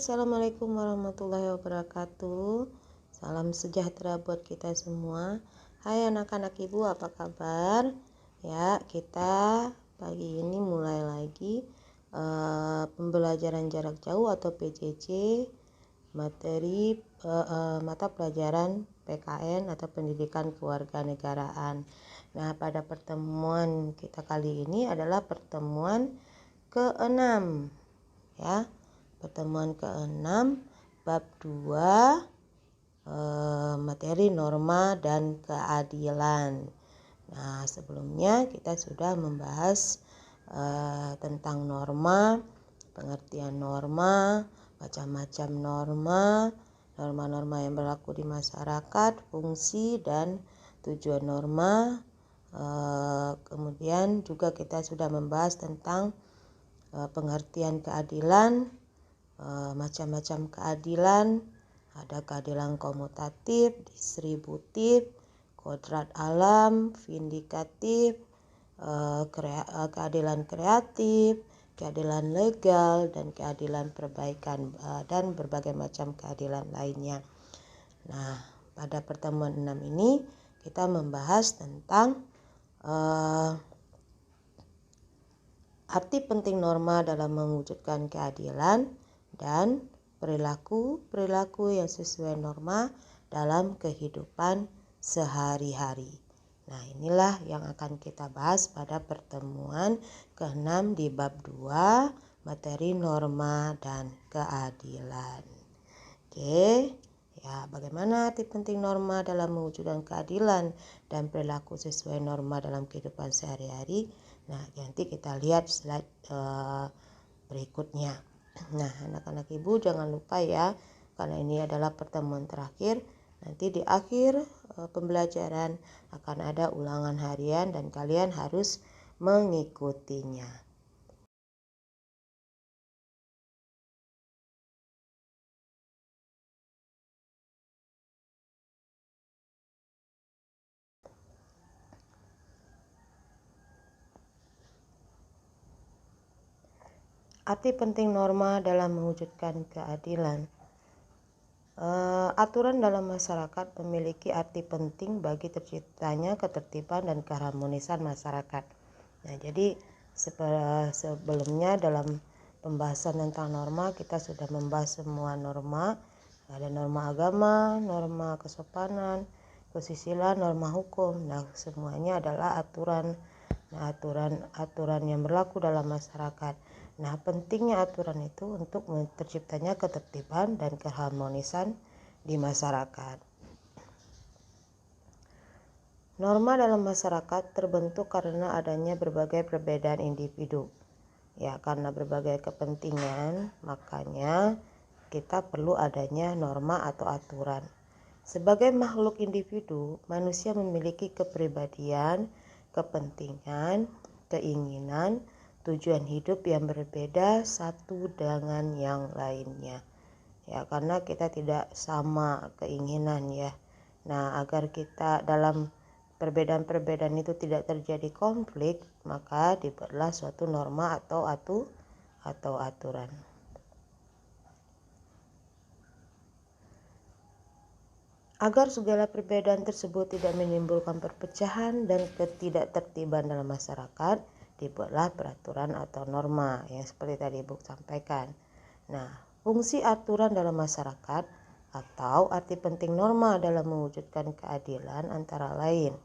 Assalamualaikum warahmatullahi wabarakatuh. Salam sejahtera buat kita semua. Hai anak-anak ibu, apa kabar? Ya, kita pagi ini mulai lagi pembelajaran jarak jauh atau PJJ, materi mata pelajaran PKN atau Pendidikan Kewarganegaraan. Nah, pada pertemuan kita kali ini adalah pertemuan ke-6 ya. Pertemuan ke-6 bab 2 materi norma dan keadilan. Nah, sebelumnya kita sudah membahas tentang norma, pengertian norma, macam-macam norma, norma-norma yang berlaku di masyarakat, fungsi dan tujuan norma. Kemudian juga kita sudah membahas tentang pengertian keadilan, macam-macam keadilan, ada keadilan komutatif, distributif, kodrat alam, vindikatif, keadilan kreatif, keadilan legal, dan keadilan perbaikan, dan berbagai macam keadilan lainnya. Nah, pada pertemuan 6 ini kita membahas tentang arti penting norma dalam mewujudkan keadilan dan perilaku yang sesuai norma dalam kehidupan sehari-hari. Nah, inilah yang akan kita bahas pada pertemuan ke-6 di bab 2 materi norma dan keadilan. Oke, ya, bagaimana arti penting norma dalam mewujudkan keadilan dan perilaku sesuai norma dalam kehidupan sehari-hari? Nah, nanti kita lihat slide berikutnya. Nah, anak-anak ibu jangan lupa ya, karena ini adalah pertemuan terakhir. Nanti di akhir pembelajaran akan ada ulangan harian dan kalian harus mengikutinya. Arti penting norma dalam mewujudkan keadilan. Aturan dalam masyarakat memiliki arti penting bagi terciptanya ketertiban dan keharmonisan masyarakat. Nah, jadi sebelumnya dalam pembahasan tentang norma kita sudah membahas semua norma. Ada norma agama, norma kesopanan, kesusilaan, norma hukum. Nah, semuanya adalah aturan. Nah, aturan yang berlaku dalam masyarakat. Nah, pentingnya aturan itu untuk terciptanya ketertiban dan keharmonisan di masyarakat. Norma dalam masyarakat terbentuk karena adanya berbagai perbedaan individu. Ya, karena berbagai kepentingan, makanya kita perlu adanya norma atau aturan. Sebagai makhluk individu, manusia memiliki kepribadian, kepentingan, keinginan, tujuan hidup yang berbeda satu dengan yang lainnya. Ya, karena kita tidak sama keinginan ya. Nah, agar kita dalam perbedaan-perbedaan itu tidak terjadi konflik, maka dibuatlah suatu norma atau aturan. Agar segala perbedaan tersebut tidak menimbulkan perpecahan dan ketidaktertiban dalam masyarakat, dibuatlah peraturan atau norma yang seperti tadi Ibu sampaikan. Nah, fungsi aturan dalam masyarakat atau arti penting norma dalam mewujudkan keadilan antara lain.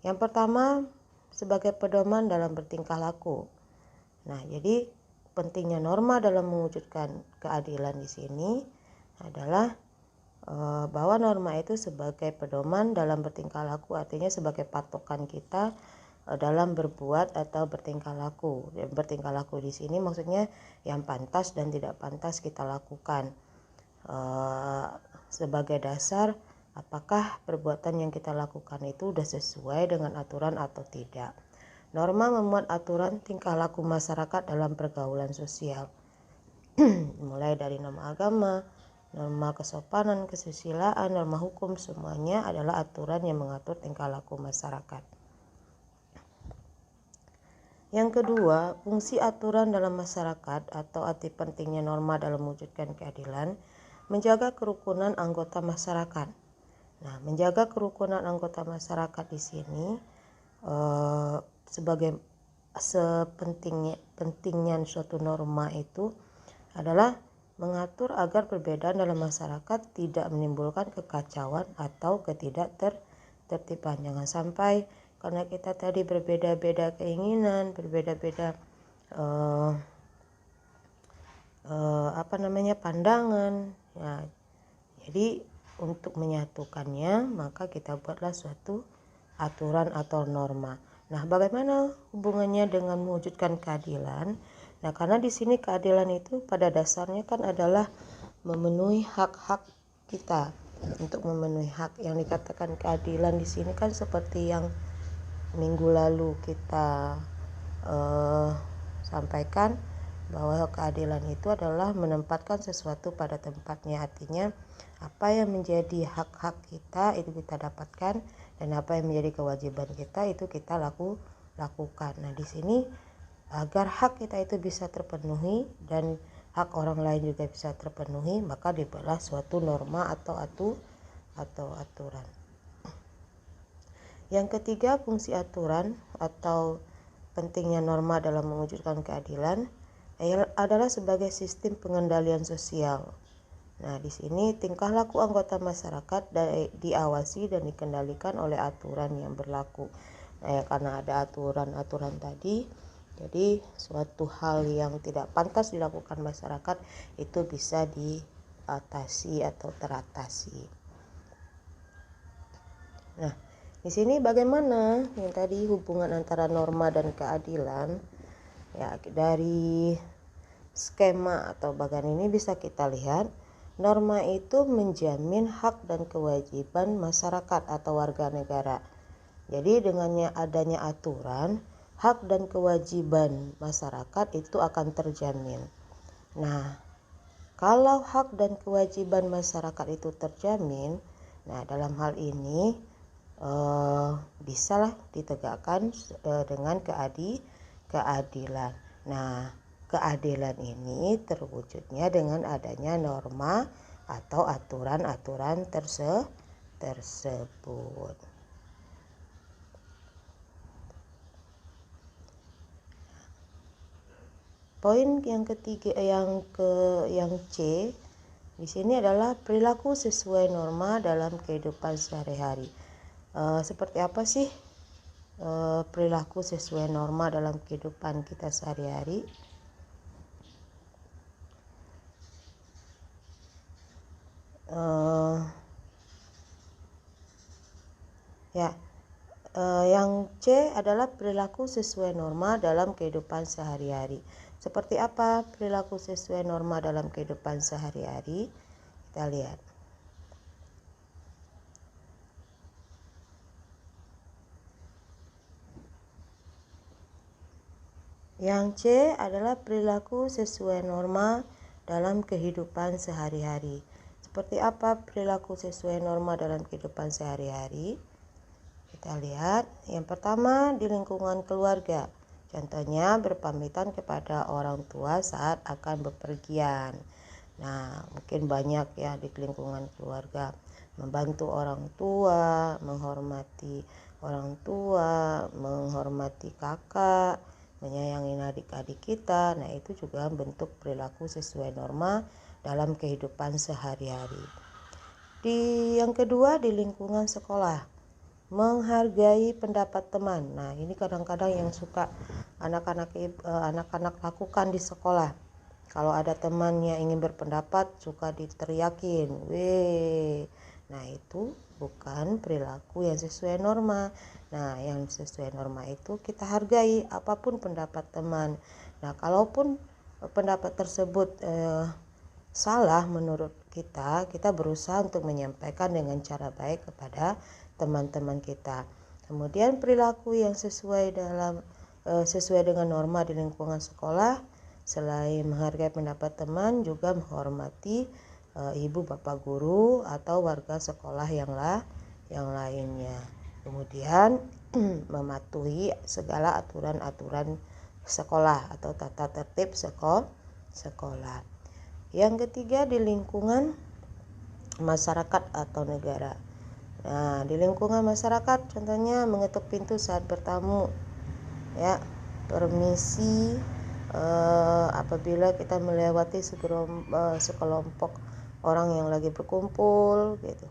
Yang pertama, sebagai pedoman dalam bertingkah laku. Nah, jadi pentingnya norma dalam mewujudkan keadilan di sini adalah bahwa norma itu sebagai pedoman dalam bertingkah laku, artinya sebagai patokan kita dalam berbuat atau bertingkah laku. Bertingkah laku di sini maksudnya yang pantas dan tidak pantas kita lakukan. Sebagai dasar apakah perbuatan yang kita lakukan itu sudah sesuai dengan aturan atau tidak. Norma memuat aturan tingkah laku masyarakat dalam pergaulan sosial. Mulai dari norma agama, norma kesopanan, kesusilaan, norma hukum, semuanya adalah aturan yang mengatur tingkah laku masyarakat. Yang kedua, fungsi aturan dalam masyarakat atau arti pentingnya norma dalam mewujudkan keadilan, menjaga kerukunan anggota masyarakat. Nah, menjaga kerukunan anggota masyarakat di sini sebagai pentingnya suatu norma itu adalah mengatur agar perbedaan dalam masyarakat tidak menimbulkan kekacauan atau ketidaktertiban. Jangan sampai karena kita tadi berbeda-beda keinginan, berbeda-beda pandangan. Ya, jadi untuk menyatukannya maka kita buatlah suatu aturan atau norma. Nah, bagaimana hubungannya dengan mewujudkan keadilan? Nah, karena di sini keadilan itu pada dasarnya kan adalah memenuhi hak-hak kita. Untuk memenuhi hak yang dikatakan keadilan di sini kan seperti yang minggu lalu kita sampaikan bahwa keadilan itu adalah menempatkan sesuatu pada tempatnya. Artinya apa yang menjadi hak-hak kita itu kita dapatkan, dan apa yang menjadi kewajiban kita itu kita lakukan. Nah, di sini agar hak kita itu bisa terpenuhi dan hak orang lain juga bisa terpenuhi, maka dibuatlah suatu norma atau aturan. Yang ketiga, fungsi aturan atau pentingnya norma dalam mewujudkan keadilan adalah sebagai sistem pengendalian sosial. Nah, di sini tingkah laku anggota masyarakat diawasi dan dikendalikan oleh aturan yang berlaku. Nah, karena ada aturan-aturan tadi, jadi suatu hal yang tidak pantas dilakukan masyarakat itu bisa diatasi atau teratasi. Nah, di sini bagaimana yang tadi hubungan antara norma dan keadilan? Ya, dari skema atau bagan ini bisa kita lihat, norma itu menjamin hak dan kewajiban masyarakat atau warga negara. Jadi dengannya adanya aturan, hak dan kewajiban masyarakat itu akan terjamin. Nah, kalau hak dan kewajiban masyarakat itu terjamin, nah dalam hal ini bisalah ditegakkan dengan keadilan. Nah, keadilan ini terwujudnya dengan adanya norma atau aturan-aturan tersebut. Poin yang ketiga, yang C di sini adalah perilaku sesuai norma dalam kehidupan sehari-hari. Seperti apa sih perilaku sesuai norma dalam kehidupan kita sehari-hari? Yang C adalah perilaku sesuai norma dalam kehidupan sehari-hari. Seperti apa perilaku sesuai norma dalam kehidupan sehari-hari? Kita lihat. Yang C adalah perilaku sesuai norma dalam kehidupan sehari-hari. Seperti apa perilaku sesuai norma dalam kehidupan sehari-hari? Kita lihat. Yang pertama, di lingkungan keluarga. Contohnya berpamitan kepada orang tua saat akan bepergian. Nah, mungkin banyak ya di lingkungan keluarga. Membantu orang tua, menghormati orang tua, menghormati kakak, menyayangi adik-adik kita. Nah, itu juga bentuk perilaku sesuai norma dalam kehidupan sehari-hari. Yang kedua, di lingkungan sekolah, menghargai pendapat teman. Nah, ini kadang-kadang yang suka anak-anak lakukan di sekolah. Kalau ada temannya ingin berpendapat, suka diteriakin, "Weh." Nah, itu bukan perilaku yang sesuai norma. Nah, yang sesuai norma itu kita hargai apapun pendapat teman. Nah, kalaupun pendapat tersebut salah menurut kita berusaha untuk menyampaikan dengan cara baik kepada teman-teman kita. Kemudian perilaku yang sesuai dengan norma di lingkungan sekolah, selain menghargai pendapat teman, juga menghormati ibu bapak guru atau warga sekolah yang lainnya. Kemudian mematuhi segala aturan-aturan sekolah atau tata tertib sekolah. Yang ketiga, di lingkungan masyarakat atau negara. Nah, di lingkungan masyarakat contohnya mengetuk pintu saat bertamu, ya, permisi apabila kita melewati sekelompok orang yang lagi berkumpul gitu,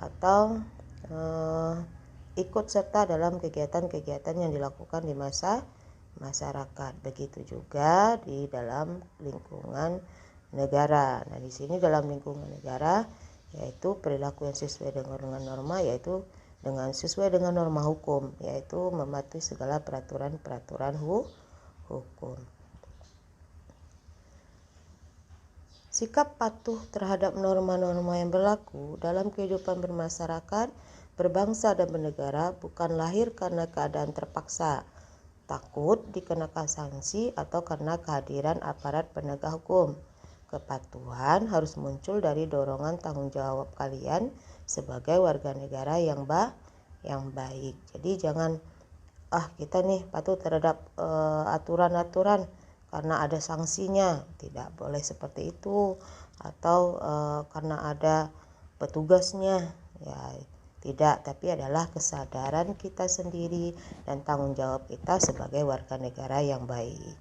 atau ikut serta dalam kegiatan-kegiatan yang dilakukan di masyarakat. Begitu juga di dalam lingkungan negara. Nah, di sini dalam lingkungan negara yaitu perilaku yang sesuai dengan norma, yaitu sesuai dengan norma hukum, yaitu mematuhi segala peraturan-peraturan hukum. Sikap patuh terhadap norma-norma yang berlaku dalam kehidupan bermasyarakat, berbangsa dan bernegara bukan lahir karena keadaan terpaksa, takut dikenakan sanksi, atau karena kehadiran aparat penegak hukum. Kepatuhan harus muncul dari dorongan tanggung jawab kalian sebagai warga negara yang baik. Jadi jangan kita nih patuh terhadap aturan-aturan karena ada sanksinya, tidak boleh seperti itu, atau karena ada petugasnya, ya tidak, tapi adalah kesadaran kita sendiri dan tanggung jawab kita sebagai warga negara yang baik.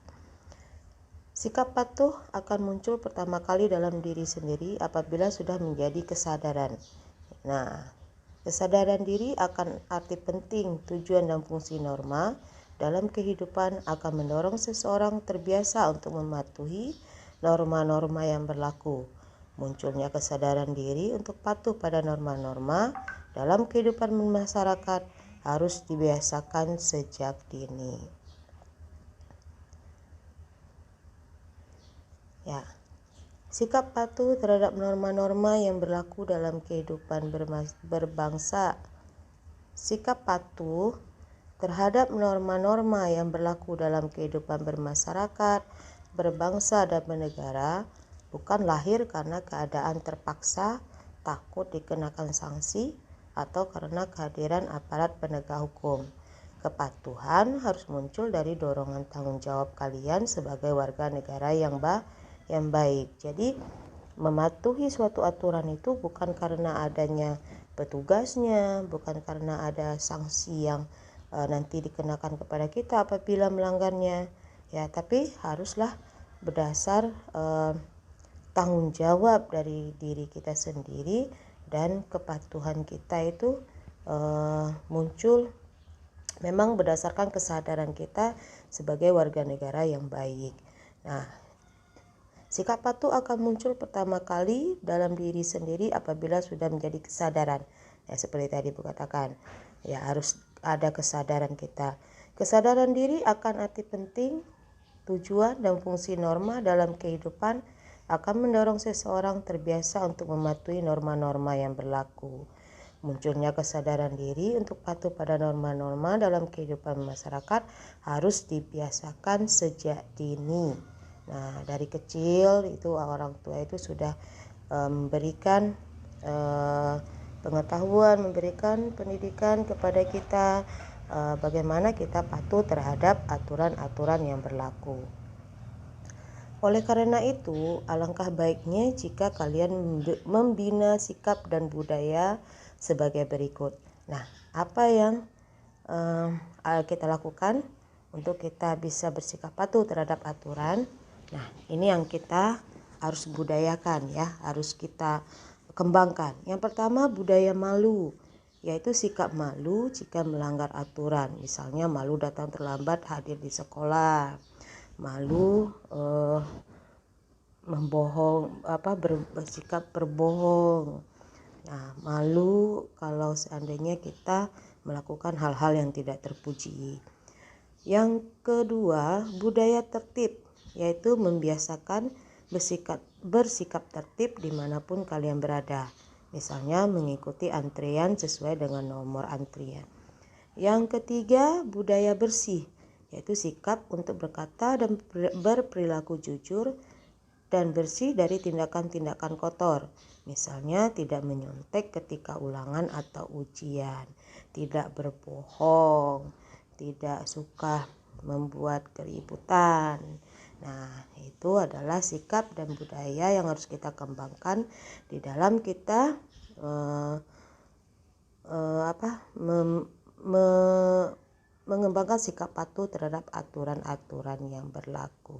Sikap patuh akan muncul pertama kali dalam diri sendiri apabila sudah menjadi kesadaran. Nah, kesadaran diri akan arti penting, tujuan dan fungsi norma dalam kehidupan akan mendorong seseorang terbiasa untuk mematuhi norma-norma yang berlaku. Munculnya kesadaran diri untuk patuh pada norma-norma dalam kehidupan masyarakat harus dibiasakan sejak dini. Ya, sikap patuh terhadap norma-norma yang berlaku dalam kehidupan berbangsa. Sikap patuh terhadap norma-norma yang berlaku dalam kehidupan bermasyarakat, berbangsa dan bernegara bukan lahir karena keadaan terpaksa, takut dikenakan sanksi, atau karena kehadiran aparat penegak hukum. Kepatuhan harus muncul dari dorongan tanggung jawab kalian sebagai warga negara yang baik. Jadi mematuhi suatu aturan itu bukan karena adanya petugasnya, bukan karena ada sanksi yang nanti dikenakan kepada kita apabila melanggarnya, ya, tapi haruslah berdasar tanggung jawab dari diri kita sendiri, dan kepatuhan kita itu muncul memang berdasarkan kesadaran kita sebagai warga negara yang baik. Nah, sikap patuh akan muncul pertama kali dalam diri sendiri apabila sudah menjadi kesadaran. Ya, seperti tadi Bu katakan, ya harus ada kesadaran kita. Kesadaran diri akan arti penting, tujuan dan fungsi norma dalam kehidupan akan mendorong seseorang terbiasa untuk mematuhi norma-norma yang berlaku. Munculnya kesadaran diri untuk patuh pada norma-norma dalam kehidupan masyarakat harus dibiasakan sejak dini. Nah, dari kecil itu orang tua itu sudah memberikan pengetahuan, memberikan pendidikan kepada kita bagaimana kita patuh terhadap aturan-aturan yang berlaku. Oleh karena itu, alangkah baiknya jika kalian membina sikap dan budaya sebagai berikut. Nah, apa yang kita lakukan untuk kita bisa bersikap patuh terhadap aturan? Nah, ini yang kita harus budayakan, ya, harus kita kembangkan. Yang pertama, budaya malu, yaitu sikap malu jika melanggar aturan. Misalnya malu datang terlambat hadir di sekolah, malu membohong, bersikap berbohong. Nah, malu kalau seandainya kita melakukan hal-hal yang tidak terpuji. Yang kedua, budaya tertib, yaitu membiasakan bersikap tertib dimanapun kalian berada. Misalnya mengikuti antrian sesuai dengan nomor antrian. Yang ketiga, budaya bersih, yaitu sikap untuk berkata dan berperilaku jujur dan bersih dari tindakan-tindakan kotor. Misalnya tidak menyontek ketika ulangan atau ujian, tidak berbohong, tidak suka membuat keributan. Nah, itu adalah sikap dan budaya yang harus kita kembangkan di dalam kita mengembangkan sikap patuh terhadap aturan-aturan yang berlaku.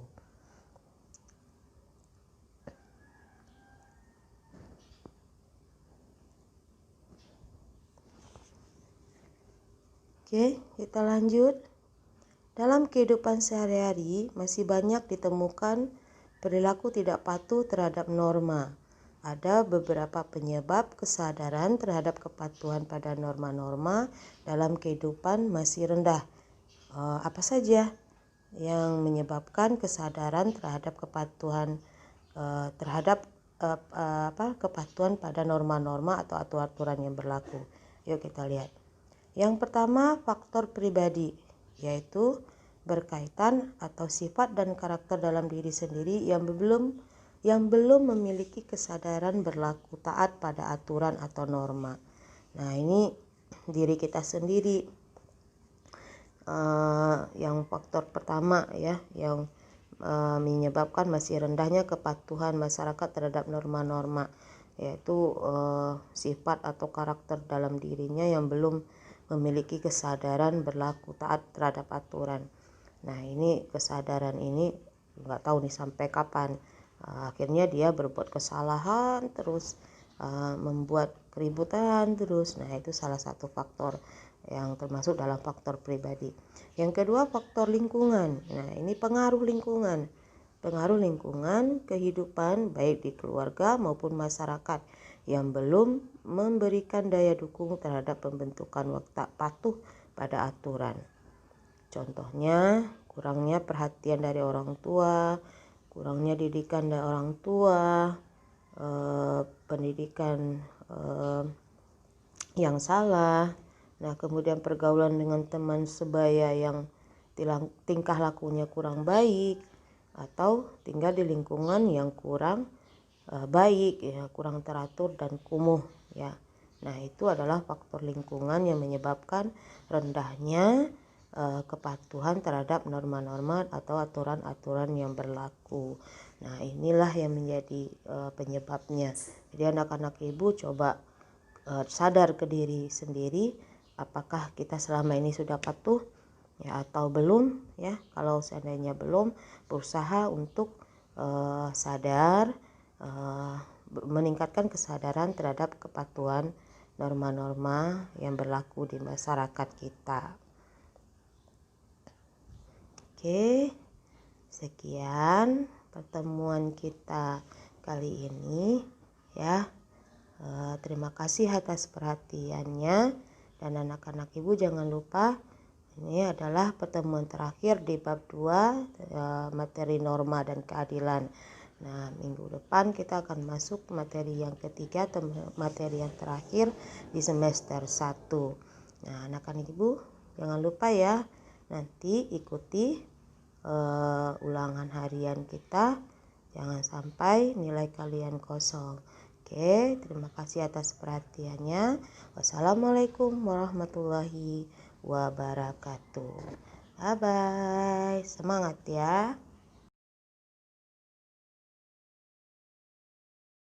Oke, kita lanjut. Dalam kehidupan sehari-hari masih banyak ditemukan perilaku tidak patuh terhadap norma. Ada beberapa penyebab kesadaran terhadap kepatuhan pada norma-norma dalam kehidupan masih rendah. Apa saja yang menyebabkan kesadaran terhadap kepatuhan kepatuhan pada norma-norma atau aturan yang berlaku? Yuk kita lihat. Yang pertama, faktor pribadi, yaitu berkaitan atau sifat dan karakter dalam diri sendiri yang belum memiliki kesadaran berlaku taat pada aturan atau norma. Nah, ini diri kita sendiri. Yang faktor pertama ya, yang menyebabkan masih rendahnya kepatuhan masyarakat terhadap norma-norma, yaitu sifat atau karakter dalam dirinya yang belum memiliki kesadaran berlaku taat terhadap aturan. Nah, ini kesadaran ini nggak tahu nih sampai kapan. Akhirnya dia berbuat kesalahan terus, membuat keributan terus. Nah, itu salah satu faktor yang termasuk dalam faktor pribadi. Yang kedua, faktor lingkungan. Nah, ini pengaruh lingkungan. Pengaruh lingkungan kehidupan baik di keluarga maupun masyarakat yang belum memberikan daya dukung terhadap pembentukan watak patuh pada aturan. Contohnya, kurangnya perhatian dari orang tua, kurangnya didikan dari orang tua, pendidikan yang salah. Nah, kemudian pergaulan dengan teman sebaya yang tingkah lakunya kurang baik, atau tinggal di lingkungan yang kurang baik ya, kurang teratur dan kumuh ya. Nah, itu adalah faktor lingkungan yang menyebabkan rendahnya kepatuhan terhadap norma-norma atau aturan-aturan yang berlaku. Nah, inilah yang menjadi penyebabnya. Jadi anak-anak ibu coba sadar ke diri sendiri, apakah kita selama ini sudah patuh ya atau belum ya. Kalau seandainya belum, berusaha untuk sadar, meningkatkan kesadaran terhadap kepatuhan norma-norma yang berlaku di masyarakat kita. Oke, sekian pertemuan kita kali ini ya. Terima kasih atas perhatiannya, dan anak-anak ibu jangan lupa ini adalah pertemuan terakhir di bab 2 materi norma dan keadilan. Nah, minggu depan kita akan masuk materi yang ketiga atau materi yang terakhir di semester 1. Nah, anak-anak ibu jangan lupa ya, nanti ikuti ulangan harian kita, jangan sampai nilai kalian kosong. Oke, terima kasih atas perhatiannya. Wassalamualaikum warahmatullahi wabarakatuh. Bye bye, semangat ya.